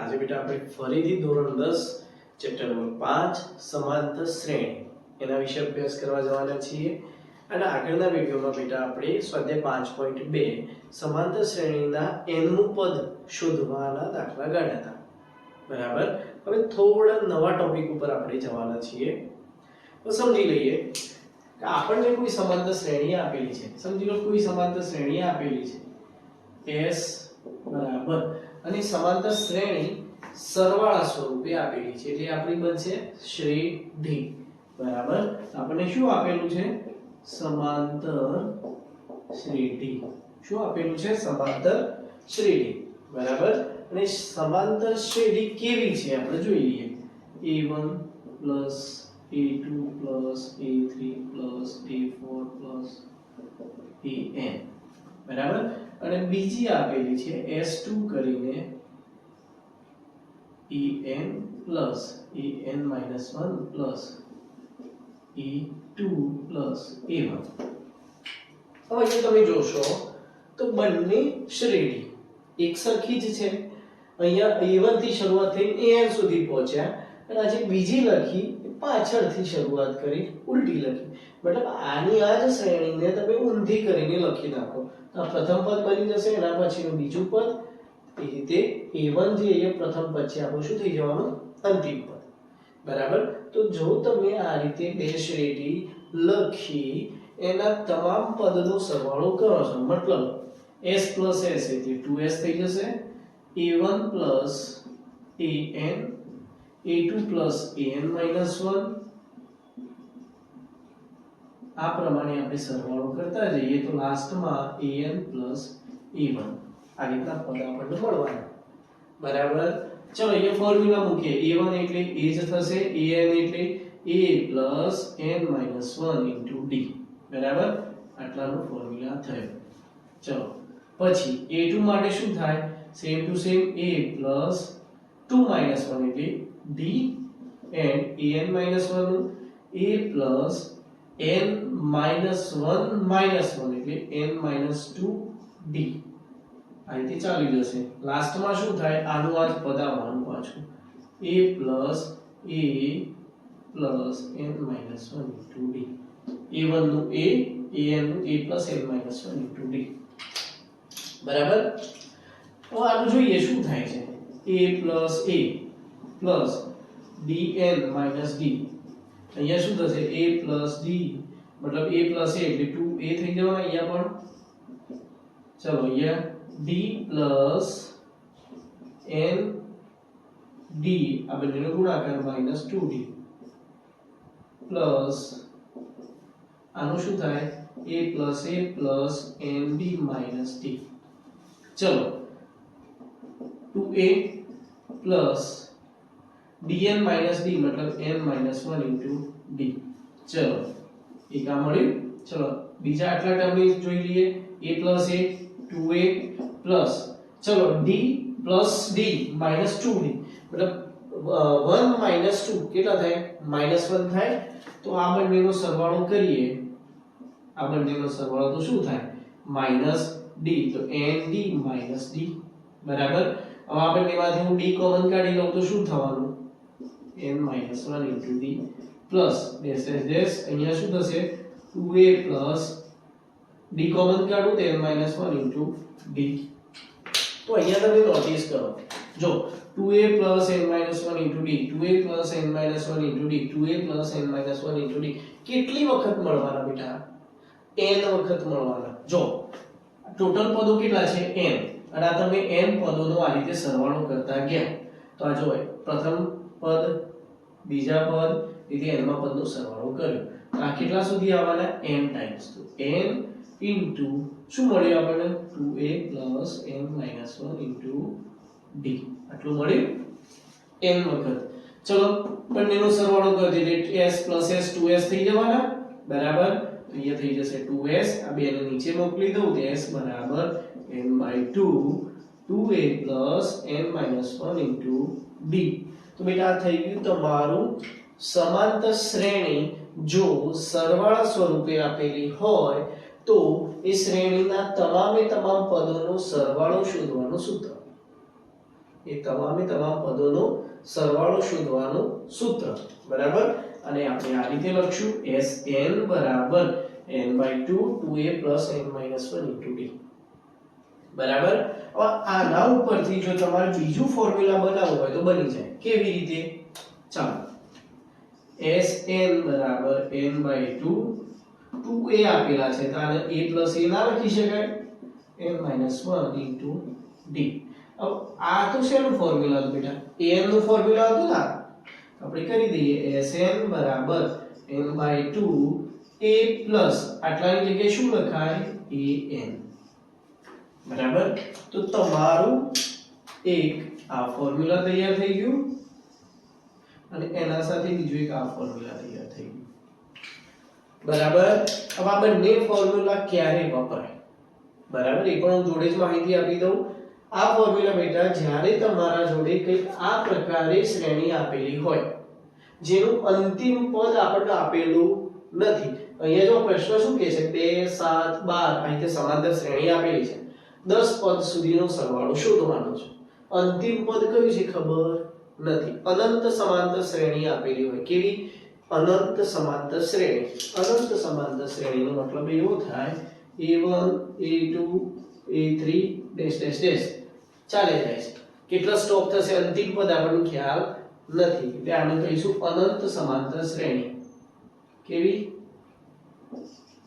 આજે બેટા આપણે ફરીથી ધોરણ 10 ચેપ્ટર નંબર 5 સમાંતર શ્રેણી એના વિશે અભ્યાસ કરવા જવાના છીએ અને આગળના વિડિયોમાં બેટા આપણે સ્વાધ્યાય 5.2 સમાંતર શ્રેણીના nમું પદ શોધવાના દાખલા ગણ્યા હતા બરાબર હવે થોડા નવા ટોપિક ઉપર આપણે જવાના છીએ તો સમજી લઈએ કે આપણને કોઈ સમાંતર શ્રેણી આપેલી છે સમજી લો કોઈ સમાંતર શ્રેણી આપેલી છે s બરાબર અને સમાંતર શ્રેણી સરવાળા સ્વરૂપે આપેલી છે એટલે આપણી બનશે શ્રેણી બરાબર આપણને શું આપેલું છે સમાંતર શ્રેણી શું આપેલું છે સમાંતર શ્રેણી બરાબર અને સમાંતર શ્રેણી કેવી છે આપણે જોઈ લઈએ a1 a2 a3 a4 an બરાબર અને બીજી આપેલી છે s2 કરીને en plus en minus 1 plus e2 plus a1 હવે જો તમે જોશો તો બંને શ્રેણી એક સરખી જ છે અહીંયા a1 થી શરૂઆત થઈ an સુધી પહોંચ્યા અને આજે બીજી લખી પાછળથી શરૂઆત કરી ઉલટી લખી મતલબ આની આ જ શ્રેણીને તમે ઊંધી કરીને લખી નાખો તો પ્રથમ પદ બની જશે એના પછીનું બીજું પદ એ રીતે a1 જે અહીંયા પ્રથમ પદ છે આપણું શું થઈ જવાનું અંતિમ પદ બરાબર તો જો તમે આ રીતે બે શ્રેણી લખી એના તમામ પદનો સરવાળો કરો છો મતલબ s + s એટલે 2s થઈ જશે a1 + an a2 + an - 1 આ પ્રમાણે આપણે સરવાળો કરતા જઈએ તો લાસ્ટમાં an + a1 આ રીતના પદ આપણને મળવાના બરાબર ચલો અહીંયા ફોર્મ્યુલા મૂકીએ a1 એટલે a જ થશે an એટલે a + n - 1 * d બરાબર આટલાનો ફોર્મ્યુલા થયો ચલો પછી a2 માટે શું થાય સેમ ટુ સેમ a + 2 - 1 એટલે d and an - 1 a + n - 1 એટલે n - 2d આ રીતે ચાલી જશે લાસ્ટમાં શું થાય આનું આ જ પદ આવવાનું પાછું a + n - 1 * d a1 નું a an નું a + n - 1 * d બરાબર તો આનું જોઈએ શું થાય છે a + dn - d અહીંયા શું થશે a + d મતલબ a + a એટલે 2a થઈ જવાના અહીંયા પણ ચલો અહીંયા d + n d આ બંનેનો ગુણાકાર -2d પ્લસ આનું શું થાય a + nb - d ચલો 2a plus dn minus d मतलब n minus 1 into d ચલો એક આ મળ્યું ચલો બીજા આટલા ટર્મ જોઈ લઈએ a plus a 2a plus ચલો d plus d minus 2d मतलब 1 minus 2 કેટલા થાય minus 1 થાય તો આ બંનેનો સરવાળો કરીએ આ બંનેનો સરવાળો તો શું થાય minus d તો nd minus d બરાબર હવે આ બંનેમાંથી હું d કોમન કાઢી લઉં તો શું થવાનું n - 1 into d plus dash dash dash અહીંયા શું થશે 2a plus d કોમન કાઢું તો n - 1 into d તો અહીંયા તમે નોટિસ કરો જો 2a plus n - 1 into d 2a plus n - 1 into d 2a plus n - 1 into d કેટલી વખત મળવાના બેટા n વખત મળવાના જો ટોટલ પદો કેટલા છે n અને આ તમે n પદોનો આ રીતે સરવાળો કરતા ગયા તો આ જો પ્રથમ પદ બીજા પદ એટલે n માં પદનો સરવાળો કર્યો આ કેટલા સુધી આવવાના n ટાઈમ્સ તો n ઇન્ટુ શું મળ્યું આપણને 2a + n - 1 into d આટલું મળ્યું n વખત ચલો બંનેનો સરવાળો કરી દઈએ s + s 2s થઈ જવાના બરાબર અહીંયા થઈ જશે 2s આ બેને નીચે મોકલી દઉં તો s બરાબર n/2 2a + n - 1 into d તો બેટા આ થઈ ગયું તમારું સમાંતર શ્રેણી જો સરવાળા સ્વરૂપે આપેલી હોય તો એ શ્રેણીના તમામે તમામ પદોનો સરવાળો શોધવાનું સૂત્ર એ તમામે તમામ પદોનો સરવાળો શોધવાનું સૂત્ર, બરાબર. અને આપણે આ રીતે લખશું Sn બરાબર n/2 2a + n - 1 * d, બરાબર. હવે આના ઉપરથી જો તમારે બીજું ફોર્મ્યુલા બનાવવું હોય તો બની જાય. કેવી રીતે? ચાલો, Sn બરાબર n/2 2a આપેલા છે તો આને a + a ના લખી શકાય, n - 1 * d. अब આ તો શેનું ફોર્મ્યુલા હતું બેટા? an નું ફોર્મ્યુલા હતું ને. આપણે કરી દઈએ Sn બરાબર n/2 a પ્લસ આટલાની જગ્યાએ શું લખાય? an, બરાબર. તો તમારું એક આ ફોર્મ્યુલા તૈયાર થઈ ગયું અને એના સાથે બીજું એક આ ફોર્મ્યુલા તૈયાર થઈ ગયું, બરાબર. હવે આ બંને ફોર્મ્યુલા ક્યારે વપરાય, બરાબર, એ પણ હું જોડે જ માહિતી આપી દઉં. આ ફોર્મ્યુલા બેટા જ્યારે તમારા જોડે કંઈક આ પ્રકારે શ્રેણી આપેલી હોય જેનું અંતિમ પદ આપણને આપેલું નથી. અહીંયા જો પ્રશ્ન શું કહે છે? 2 7 12 આ રીતે સમાંતર શ્રેણી આપેલી છે. 10 પદ સુધીનો સરવાળો શોધવાનો છે. અંતિમ પદ કયું છે ખબર નથી. અનંત સમાંતર શ્રેણી આપેલી હોય. કેવી? અનંત સમાંતર શ્રેણી. અનંત સમાંતર શ્રેણીનો મતલબ એવો થાય a1 a2 a3 dash dash dash ચાલે જાય છે. કેટલા સ્ટોપ થશે અંતિમ પદ આપણને ખ્યાલ નથી, એટલે આને કહીશું અનંત સમાંતર શ્રેણી. કેવી?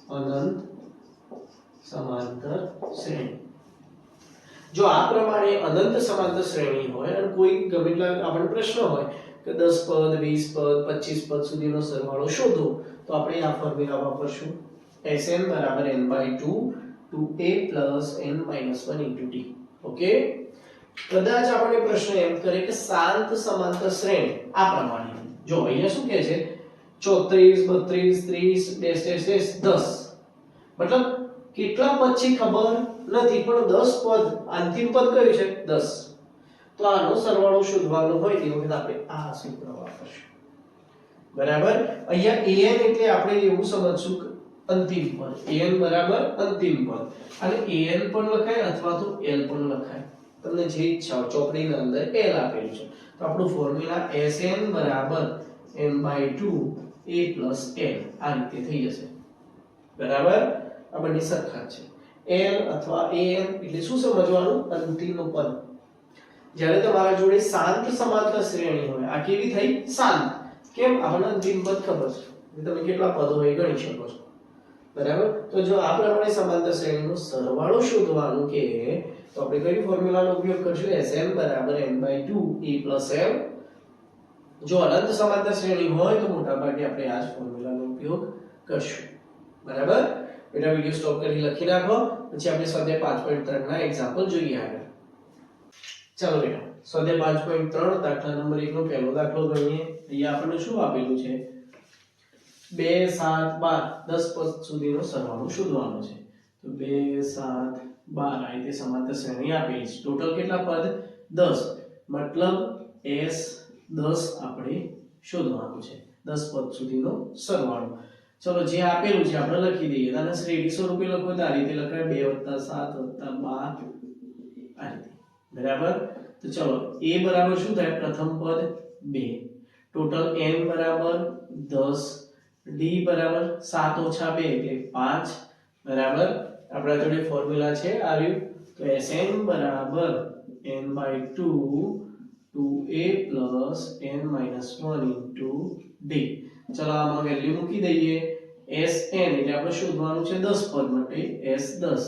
અનંત સમાંતર શ્રેણી. જો આ પ્રમાણે અનંત સમાંતર શ્રેણી હોય અને કોઈ ગમે એટલા આપણને પ્રશ્ન હોય કે 10 પદ 20 પદ 25 પદ સુધીનો સરવાળો શોધો, તો આપણે આ ફોર્મ્યુલા વાપરશું Sn બરાબર n/2 2a + n - 1 * d. Okay. કદાચ આપણે પ્રશ્ન એમ કરે કે શાંત સમાંતર શ્રેણી આ પ્રમાણે, જો અહીંયા શું કહે છે 34 32 30 ડેશ ડેશ ડેશ 10, મતલબ કેટલા પદ છે ખબર નથી પણ 10 પદ, અંતિમ પદ કયું છે 10. તો આનો સરવાળો શોધવાનો હોય તે વખતે આપણે આ સૂત્ર વાપરશું, બરાબર. અહીંયા an એટલે આપણે એવું સમજશું કે અંતિમ પદ, an બરાબર અંતિમ પદ, અને an પણ લખાય અથવા તો l પણ લખાય, તમને જે ઈચ્છા હોય. ચોકડીની અંદર l આપેલું છે તો આપણું ફોર્મ્યુલા Sn બરાબર n/2 a + l આ રીતે થઈ જશે, બરાબર. આ બંને સરખા છે. l અથવા an એટલે શું સમજવાનું? અંતિમ પદ. જ્યારે તમારા જોડે શાંત સમાંતર શ્રેણી હોય, આ કેવી થઈ? શાંત. કેમ? આપણને અંતિમ પદ ખબર છે, તમે કેટલા પદો હોય ગણી શકો છો, બરાબર. તો જો આ પ્રમાણે સમાંતર શ્રેણીનો સરવાળો શોધવાનું કે તો આપણે કઈ ફોર્મ્યુલાનો ઉપયોગ કરશું? Sn બરાબર n/2 a + l. જો અનંત સમાંતર શ્રેણી હોય તો મોટા ભાગે આપણે આ જ ફોર્મ્યુલાનો ઉપયોગ કરશું, બરાબર. બેટા વિડિયો સ્ટોપ કરી લખી રાખો, પછી આપણે સ્વાધ્યાય 5.3 ના એક્ઝામ્પલ જોઈએ આગળ. ચાલો બેટા, સ્વાધ્યાય 5.3 દાખલા નંબર 1 નો પહેલો દાખલો ગણીએ. અહીંયા આપણને શું આપેલું છે? 2 7 12 10 પદ સુધીનો સરવાળો શોધવાનો છે. તો 2 7 12 આ રીતે સમાંતર શ્રેણી આપેલી છે. ટોટલ કેટલા પદ? 10. મતલબ S10 આપણે શોધવાનું છે. 10 પદ સુધીનો સરવાળો. ચલો, જે આપેલું છે આપણે લખી દઈએ. આને શ્રેણી સ્વરૂપે લખો તો આ રીતે લખાય 2 + 7 + 12 આ રીતે, બરાબર. તો ચલો, a બરાબર શું થાય? પ્રથમ પદ 2, ટોટલ n બરાબર 10, d બરાબર 7 - 2 એટલે 5, બરાબર. આપણા જોડે ફોર્મ્યુલા છે આવ્યું. તો Sn બરાબર n/2 2a + n - 1 * d. ચલો, આમાં વેલ્યુ મૂકી દઈએ. Sn એટલે આપણે શોધવાનું છે 10 પદ માટે S10.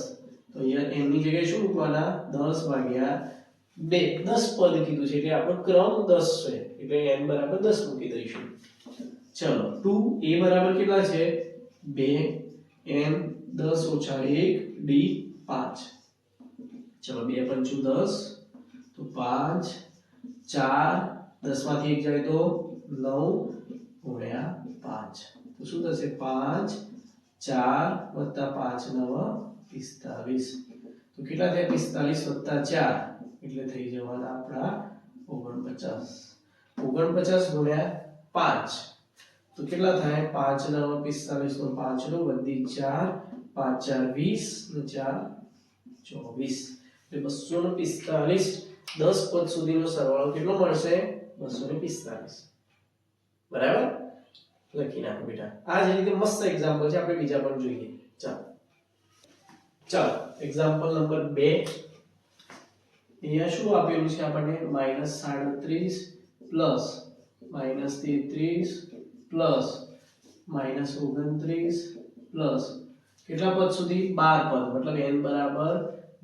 તો અહીંયા n ની જગ્યાએ શું મૂકવાના? 10/2. 10 પદ કીધું છે એટલે આપણો ક્રમ 10 છે એટલે n બરાબર 10 મૂકી દઈશું. ચલો, 2a બરાબર કેટલા છે? 2, n 10 - 1 d 5. ચલો, 2 × 5 = 10, તો 5 4 10 માંથી 1 જાય તો 9 × 5. તો શું થશે? 5 4 + 5 = 9 45. તો કેટલા થયા? 45 + 4 એટલે થઈ જવાના આપણા 49. 49 × 5 તો કેટલા થાય? 5 9 45 નો 5 નો વધી 4 5 4 20 ને 4 24 એટલે 245 10 પદ સુધીનો સરવાળો કેટલો મળશે 245 બરાબર લખી નાખો બેટા આ જ રીતે મસ્ત એક્ઝામ્પલ છે આપણે બીજા પણ જોઈએ ચાલો એક્ઝામ્પલ નંબર 2 અહીંયા શું આપેલું છે આપણને -37 પ્લસ -33 પ્લસ -29 પ્લસ કેટલા પદ સુધી 12 પદ મતલબ n બરાબર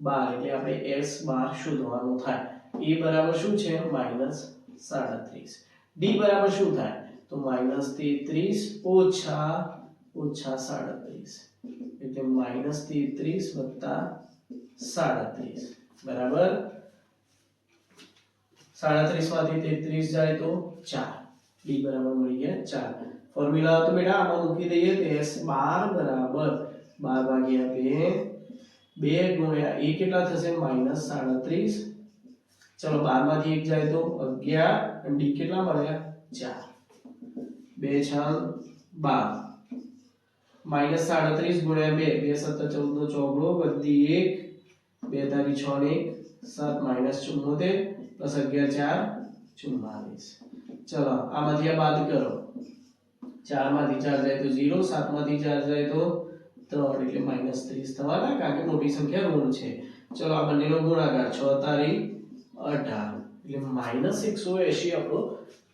12 એટલે આપણે s બાર શોધવાનું થાય a બરાબર શું છે -37 d બરાબર શું થાય તો -33 ઓછા 37 એટલે -33 વત્તા 37 બરાબર 37 માંથી 33 જાય તો 4 d બરાબર મળી ગયા 4 ફોર્મ્યુલા તો બેટા આમાં મૂકી દઈએ તો s બાર બરાબર 12 ભાગ્યા 2 ગુણ્યા a કેટલા થશે -37 ચલો 12 માંથી 1 જાય તો 11 અને d કેટલા મળ્યા 4 2 6 12 -37 ગુણ્યા 2 2 7 14 નો ચોગડો વધી 1 2 તારી 6 ને 7 -74 પ્લસ 11 4 44 ચલો આમાંથી આ બાદ કરો 4 માંથી 4 જાય તો 0 7 માંથી 4 જાય તો 3 એટલે -30 થવાના કારણ કે મોટી સંખ્યા ઋણ છે ચલો આ બંનેનો ગુણાકાર 6 તારી 18 એટલે -180 આપણો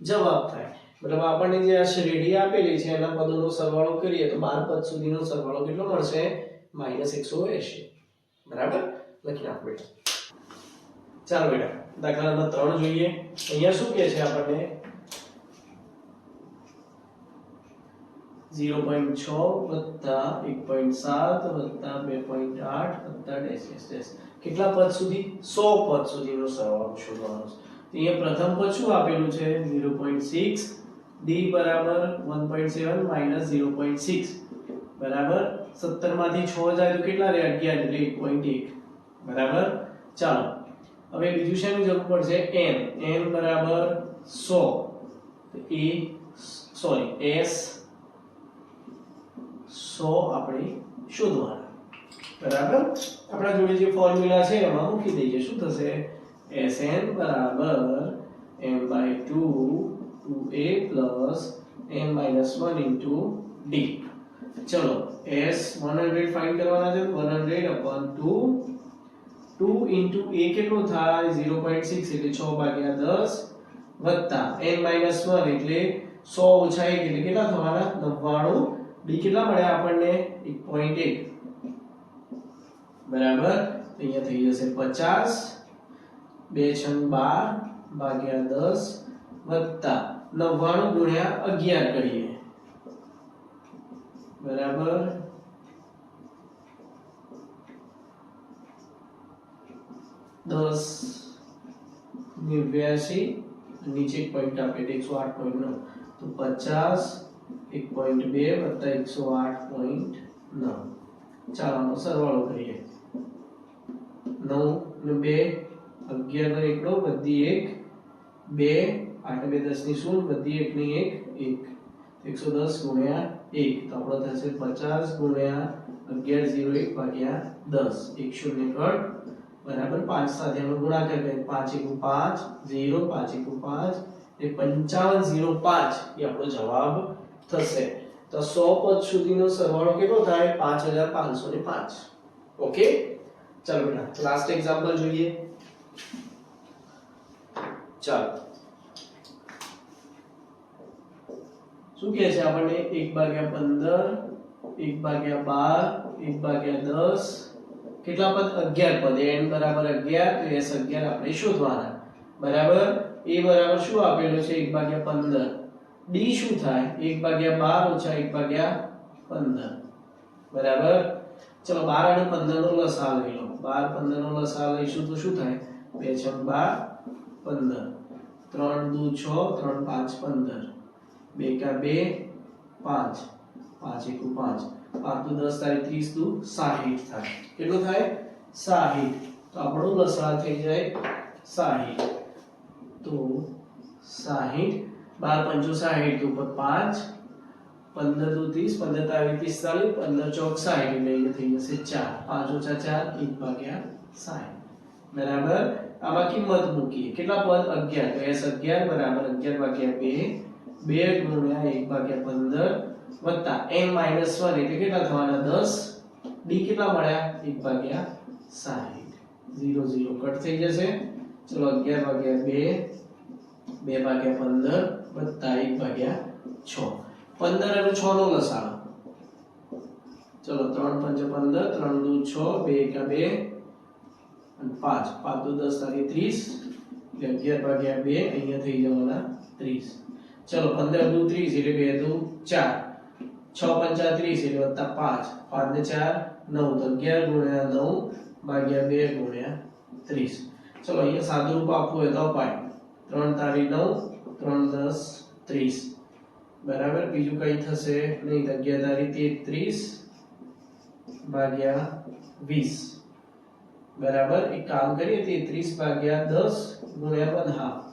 જવાબ થાય મતલબ આપણને જે આ શ્રેણી આપેલી છે એના પદોનો સરવાળો કરીએ તો 12 પદ સુધીનો સરવાળો કેટલો મળશે -180 બરાબર લખી નાખો બેટા ચાલો બેટા દાખલા નંબર 3 જોઈએ અહીંયા શું કહે છે આપણને 0.6 વત્તા 1.7 વત્તા 2.8 વત્તા કેટલા પદ સુધી 100 પદ સુધીનો સરવાળો શોધવાનો છે તો અહીંયા પ્રથમ પદ શું આપેલું છે 0.6 d બરાબર 1.7 0.6 બરાબર 17 માંથી 6 જાય તો કેટલા રહે 11 એટલે 1.1 બરાબર ચાલો હવે બીજું શેની જરૂર પડશે n બરાબર 100 s 100 આપણે શોધવાના બરાબર આપણા જોડે જે ફોર્મ્યુલા છે એમાં મૂકી દઈએ શું થશે Sn બરાબર m/2 2a n - 1 into d ચલો s 100 ફાઇન્ડ કરવાના છે 100/2 2 into a કેટલો થાય 0.6 એટલે 6/10 વત્તા n - 1 એટલે 100 ઓછા 1 એટલે કેટલા થવાના 99 d કેટલા મળ્યા આપણને 1.1 બરાબર તો અહીંયા થઈ જશે 50 2 6 12/10 વત્તા 99 ગુણ્યા 11 કરીએ બરાબર 10 89 નીચે એક પોઈન્ટ આપે 108.9 તો 50 1.2 વત્તા 108.9 ચાલો આનો સરવાળો કરીએ 9 ને 2 11 નો 1 વધી 1 2 8 2 10 ની 0 વધી 1 ની 1 110 ગુણ્યા 1 તો આપણો થશે 50 ગુણ્યા 11 01 ભાગ્યા 10 1 0 કટ બરાબર 5 સાથે એનો ગુણાકાર કરીએ 5 1 5 0 5 1 5 એ 5505 એ આપણો જવાબ થશે તો 100 પદ સુધીનો સરવાળો કેટલો થાય 5505 ઓકે ચાલો બેટા લાસ્ટ એક્ઝામ્પલ જોઈએ ચાલો શું કહે છે આપણને 1/15 1/12 1/10 કેટલા પદ 11 પદ n બરાબર 11 તો s 11 આપણે શોધવાના બરાબર a બરાબર શું આપેલું છે 1/15 d શું થાય 1/12 ઓછા 1/15 બરાબર ચલો 12 અને 15 નો લસાઅ લઈ લો 12 15 નો લસાઅ લઈશું તો શું થાય 2 6 12 15 3 2 6 3 5 15 2 का 2 5 5 1 5 5 તો 10 તારી 30 તું 60 થાય કેટલું થાય 60 તો આપણો લસાઅ થઈ જાય 60 તો 60 12 5 60 તો 5 15 દુ 30 15 તારી 45 15 ચોક 60 એટલે એ થઈ જશે 4 5 ઓછા 4 1/60 બરાબર આમાં કિંમત મૂકીએ કેટલા પદ 11 તો s 11 બરાબર 11 ભાગ્યા 2 2 ગુણ્યા 1 ભાગ્યા 15 વત્તા n માઈનસ 1 એટલે કેટલા થવાના 10 d કેટલા મળ્યા 1 ભાગ્યા 60 0 0 કટ થઈ જશે ચલો 11 ભાગ્યા 2 2 ભાગ્યા 15 વત્તા 1 ભાગ્યા 6 15 અને 6 નો લસાઅ ચલો 3 5 15 3 2 6 2 1 2 અને 5 5 2 10 તારી 30 એટલે 11 ભાગ્યા 2 અહીંયા થઈ જવાના 30 ચલો 15 2 30 એટલે 2 2 4 6 5 30 એટલે વત્તા 5 5 ને 4 9 તો 11 ગુણ્યા 9 ભાગ્યા 2 ગુણ્યા 30 ચલો અહીંયા સાદું રૂપ આપવું હોય તો અપાય 3 તારી 9 3 10 30 બરાબર બીજું કઈ થશે નહીં 11 તારી 33 ભાગ્યા 20 બરાબર એક કામ કરીએ 33 ભાગ્યા 10 ગુણ્યા 1/2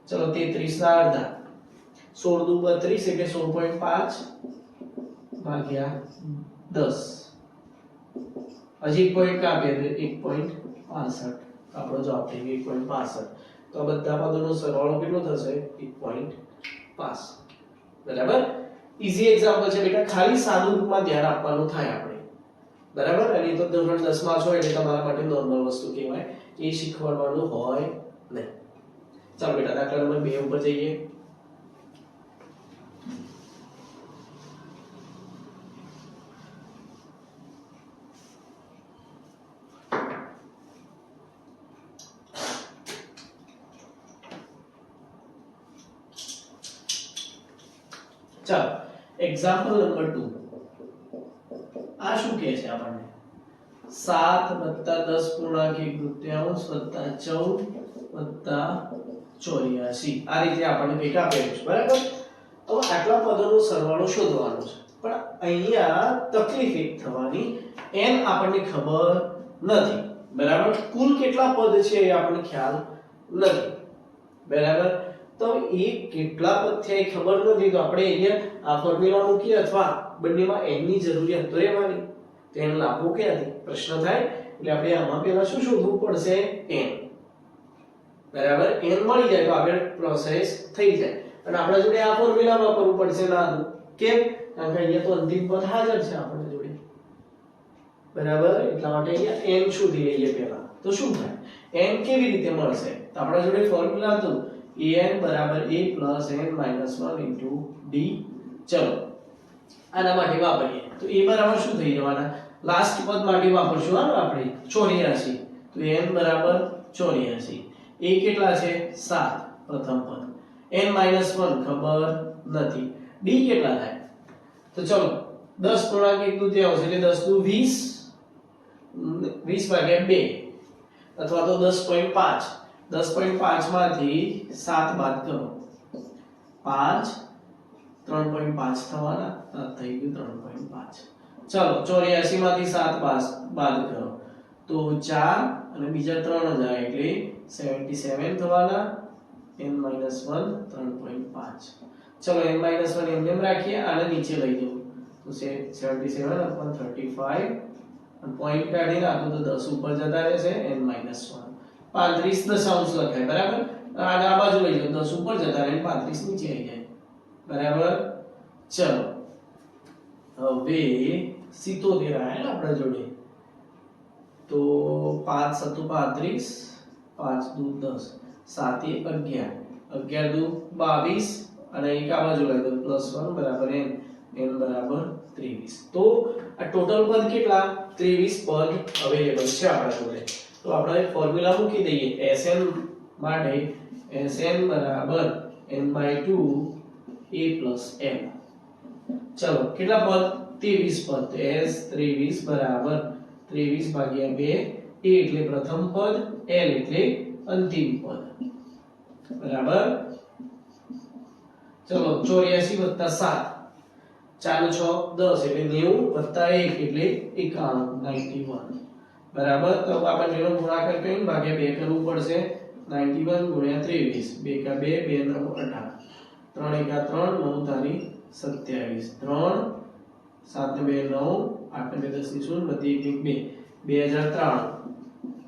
ચલો 33 ના અડધા 16 દુ 32 એટલે 16.5 ભાગ્યા 10 હજી એક પોઈન્ટ કાપીએ તો 1.65 આપણો જવાબ થઈ ગયો 1.65 તો આ બધા પદોનો સરવાળો કેટલો થશે 1.5 બરાબર ઈઝી એક્ઝામ્પલ છે બેટા ખાલી સાદું રૂપમાં ધ્યાન આપવાનું થાય આપણે બરાબર અને તો ધોરણ 10 માં છો એટલે તમારા માટે નોર્મલ વસ્તુ કહેવાય એ શીખવાડવાનું હોય નહીં ચાલો બેટા દાખલા નંબર 2 ઉપર જઈએ ચાલો એક્ઝામ્પલ નંબર 2 આ શું કહે છે આપણને 7 + 10 પૂર્ણાંક 1/3 + 14 + 84 આ રીતે આપણને એક આપેલું છે બરાબર હવે આટલા પદોનો સરવાળો શોધવાનો છે પણ અહીંયા તકલીફ એક થવાની n આપણને ખબર નથી બરાબર કુલ કેટલા પદ છે એ આપણને ખ્યાલ નથી બરાબર તો એ કેટલા પદ છે એ ખબર નથી તો આપણે અહીંયા આ ફોર્મ્યુલા મૂકીએ અથવા બંનેમાં n ની જરૂરિયાત તો રહેવાની તો n લાવવો ક્યાંથી પ્રશ્ન થાય એટલે આપણે આમાં પહેલા શું શોધવું પડશે n બરાબર n મળી જાય તો આગળ પ્રોસેસ થઈ જાય અને આપણા જોડે આ ફોર્મ્યુલા વાપરવું પડશે ના કેમ કારણ કે અહીંયા તો અંતિમ પદ હાજર છે આપણા જોડે બરાબર એટલા માટે અહીંયા n શોધી લઈએ પહેલા તો શું થાય n કેવી રીતે મળશે તો આપણા જોડે ફોર્મ્યુલા હતું an = a + n - 1 * d ચલો આના માટે વાપરીએ તો a બરાબર શું થઈ જવાના લાસ્ટ પદ માટે વાપરશું આપણે 84 તો n = 84 a કેટલા છે 7 પ્રથમ પદ n - 1 ખબર નથી d કેટલા થાય તો ચલો 10 પૂર્ણાંક 1/3 એટલે 10 દુ 20 20 ભાગ્યા 2 અથવા તો 10.5 10.5 માંથી 7 બાદ કરો 5 3.5 થવાના થઈ ગયું 3.5 ચલો 84 માંથી 7 બાદ કરો તો 4 અને બીજા 3 જાય એટલે 77 થવાના n - 1 3.5 ચલો n - 1 એમ રાખીએ આને નીચે લઈ જાઓ તો 77/35 અને પોઈન્ટ કાઢી નાખો તો 10 ઉપર જતા રહેશે n - 1 35 દશાંશ લખાય બરાબર અને આ બાજુ લઈ જાઓ 10 ઉપર જતા રહે 35 નીચે આવી જાય બરાબર ચલો હવે 77 આયા ને આપણા જોડે તો 5 * 7 = 35 5 દુ 10 7 * 11 11 દુ 22 અને એક આ બાજુ લઈ દો +1 બરાબર n n બરાબર 23 તો આ ટોટલ પદ કેટલા 23 પદ અવેલેબલ છે આપણા જોડે તો આપણે ફોર્મ્યુલા મૂકી દઈએ Sn માટે Sn બરાબર n/2 a + m ચલો કેટલા પદ 23 પદ તો S 23 બરાબર 23 ભાગ્યા 2 a એટલે પ્રથમ પદ l એટલે અંતિમ પદ બરાબર ચલો 84 + 7 4 6 10 એટલે 90 + 1 એટલે 91 બરાબર તો આપણે એનો ગુણાકાર કરીને ભાગ્યા 2 કરવું પડશે 91 * 23 2 કા 2 2 9 18 3 1 3 9 તારી 27 3 7 ને 2 9 8 ને 10 ની 0 બધી 1 2 2003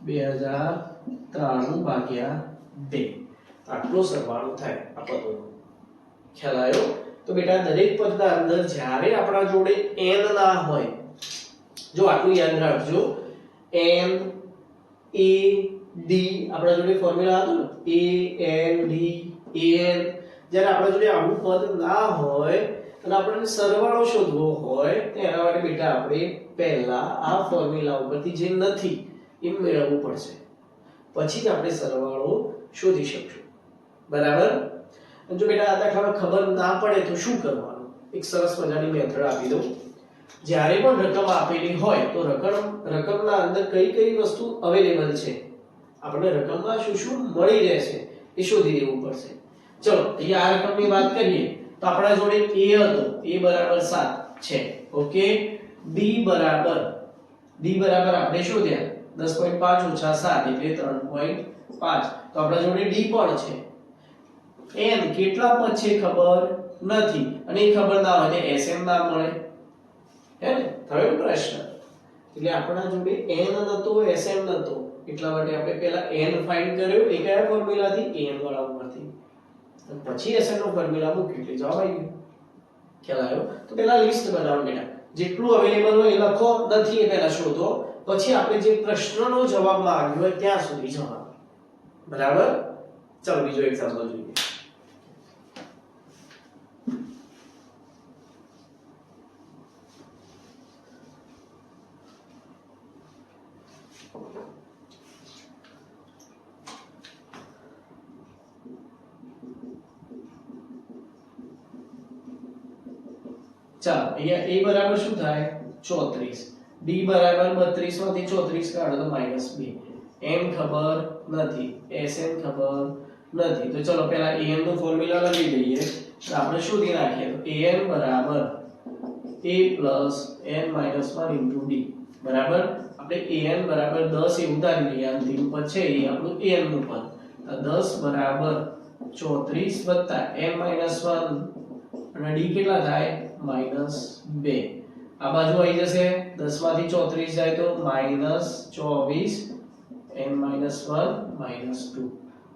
2003 93 ભાગ્યા 2 આટલો સરવાળો થાય આ પદોનો. ખ્યાલ આવ્યો? તો બેટા દરેક પદના અંદર જ્યારે આપણા જોડે n ના હોય, જો આટલું યાદ રાખજો, n a d આપણા જોડે ફોર્મ્યુલા હતું ને, a n d a n, જ્યારે આપણા જોડે આવું પદ ના હોય અને આપણને સરવાળો શોધવો હોય તો એના માટે બેટા આપણે પહેલા આ ફોર્મ્યુલા ઉપરથી જે નથી એ મેળવવું પડશે, પછી જ આપણે સરવાળો શોધી શકશું. બરાબર? જો બેટા આ દાખલામાં ખબર ના પડે તો શું કરવાનું? એક સરસ મજાની મેથડ આપી દઉં. જ્યારે પણ રકમ આપેલી હોય તો રકમના અંદર કઈ કઈ વસ્તુ અવેલેબલ છે, આપણે રકમમાં શું શું મળી રહેશે એ શોધી લેવું પડશે. ચલો અહીંયા આ રકમની વાત કરીએ તો આપણા જોડે a હતો, a બરાબર 7 છે. ઓકે, d બરાબર આપણે શોધ્યા 10.5 ઓછા 7 એટલે 3.5, તો આપણા જોડે d પણ છે. n કેટલા પદ છે ખબર નથી, અને એ ખબર ના હોય તો sm ના મળે, હે ને? થયો પ્રશ્ન. એટલે આપણા જોડે n નતો, sm નતો, એટલા માટે આપણે પહેલા n ફાઇન્ડ કર્યો. એ કયા ફોર્મ્યુલાથી? n વાળા ઉપરથી. પછી sm નો ફોર્મ્યુલા મૂકી એટલે જવાબ આવી ગયો. ખ્યાલ આવ્યો? તો પહેલા લિસ્ટ બનાવો બેટા, જેટલું અવેલેબલ હોય એ લખો, નથી એ પહેલા શોધો, પછી આપણે જે પ્રશ્નનો જવાબ માંગ્યો હોય ત્યાં સુધી જવાબ. બરાબર? ચાલો બીજો એક્ઝામ્પલ જોઈએ. ચાલો અહીંયા a બરાબર શું થાય? 34. d બરાબર 32 માંથી 34 કાઢો તો -2. m ખબર નથી, sm ખબર નથી, તો ચલો પહેલા am નો ફોર્મ્યુલા લખી દઈએ. તો આપણે શોધી નાખીએ તો am બરાબર a plus n minus 1 into d. બરાબર? આપણે an બરાબર 10 એ ઉતારી લઈએ, અંતિમ પદ છે એ આપણું an નું પદ. તો 10 બરાબર 34 વત્તા n minus 1 અને d કેટલા થાય? -2. આ બાજુ આવી જશે, 10 માંથી 34 જાય તો -24, n -1 -2.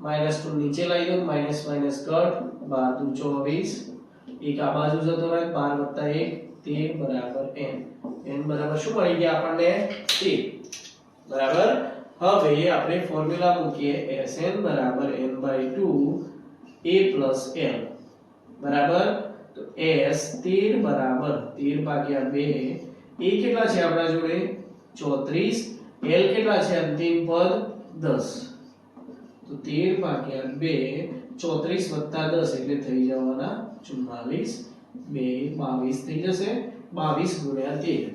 -2 નીચે લઈ દો, માઇનસ માઇનસ કટ, 12 × 24, એક આ બાજુ જતો રહે, 12 + 1 13 બરાબર n. n બરાબર શું મળી ગયા આપણને? 13. બરાબર? હવે આપણે ફોર્મ્યુલા મૂકીએ, Sn બરાબર n/2 a + l. બરાબર? તો s 13 બરાબર 13 ભાગ્યા 2, a કેટલા છે આપણા જોડે? 34, l કેટલા છે અંતિમ પદ? 10. તો 13 ભાગ્યા 2, 34 વત્તા 10 એટલે થઈ જવાના 44, 2 22 થઈ જશે, 22 ગુણ્યા 13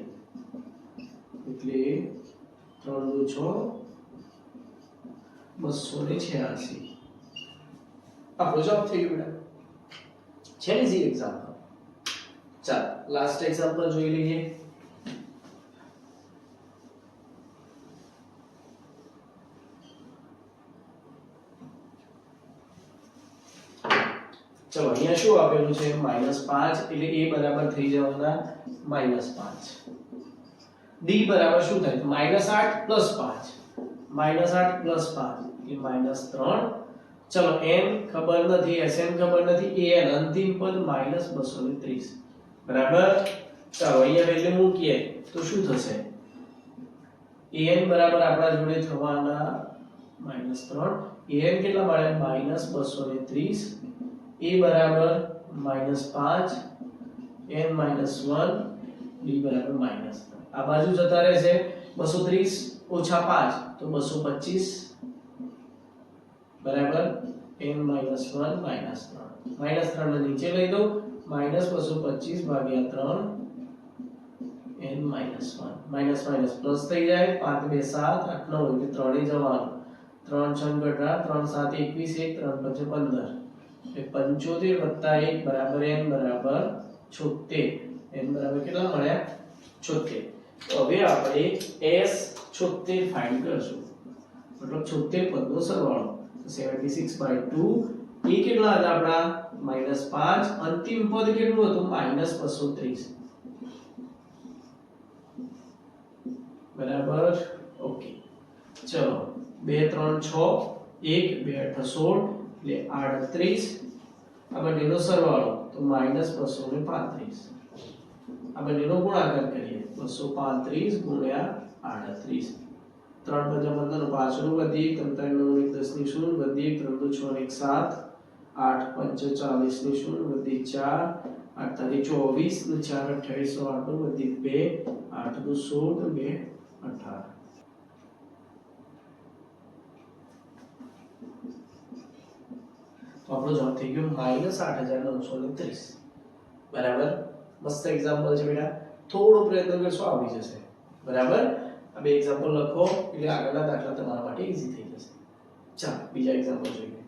એટલે 3 × 6 286. આપણો જવાબ થઈ ગયો બેટા. છે ને ઈઝી એક્ઝામ્પલ. ચાલો લાસ્ટ એક્ઝામ્પલ જોઈ લઈએ. ચલો અહીંયા શું આપેલું છે? -5 એટલે a બરાબર થઈ જવાના -5. d બરાબર શું થાય? -8 + 5. -8 + 5 એટલે -3. ચલો n ખબર નથી, sn ખબર નથી, an અંતિમ પદ -230. બરાબર? ચાલો અહીંયા વેલ્યુ મૂકીએ તો શું થશે? an બરાબર આપણા જોડે થવાના -3. an કેટલા મળે? -230. a બરાબર -5, n -1, d બરાબર -3. આ બાજુ જતા રહેશે, 230 - 5 તો 225 બરાબર n -1 -3. -3 ને નીચે લઈ દો, -225 ભાગ્યા 3 n -1. માઇનસ માઇનસ પ્લસ થઈ જાય, 5 2 7 8 9 એટલે 3 એ જવાનું. 3 6 ગઢડા, 3 7 21, 1 3 5 15 એટલે 75 + 1 બરાબર n બરાબર 76. n બરાબર કેટલા મળ્યા? 76. તો હવે આપણે s 76 ફાઇન્ડ કરશું, મતલબ 76 પદનો સરવાળો. 76/2 એ કેટલા હતા આપડા? -5. અંતિમ પદ કેટલું હતું? -230. બરાબર? ઓકે. ચલો 2 3 6 1 2 8 16 એટલે 38 આ બંનેનો સરવાળો તો -235 આ બંનેનો ગુણાકાર કરીએ 235 ગુણ્યા 38 3 5 15 પાછળનું વધી 3 3 9 1 10 ની 0 વધી 3 2 6 1 7 8 5 40 ની 0 વધી 4 8 તારી 24 ને 4 28 8 વધી 2 8 2 16 2 18 તો આપણો જવાબ થઈ ગયો -8930 બરાબર મસ્ત એક્ઝામ્પલ છે બેટા થોડો પ્રયત્ન કરશો આવી જશે બરાબર આ બે એક્ઝામ્પલ લખો એટલે આગળના દાખલા તમારા માટે ઈઝી થઈ જશે ચાલો બીજા એક્ઝામ્પલ જોઈએ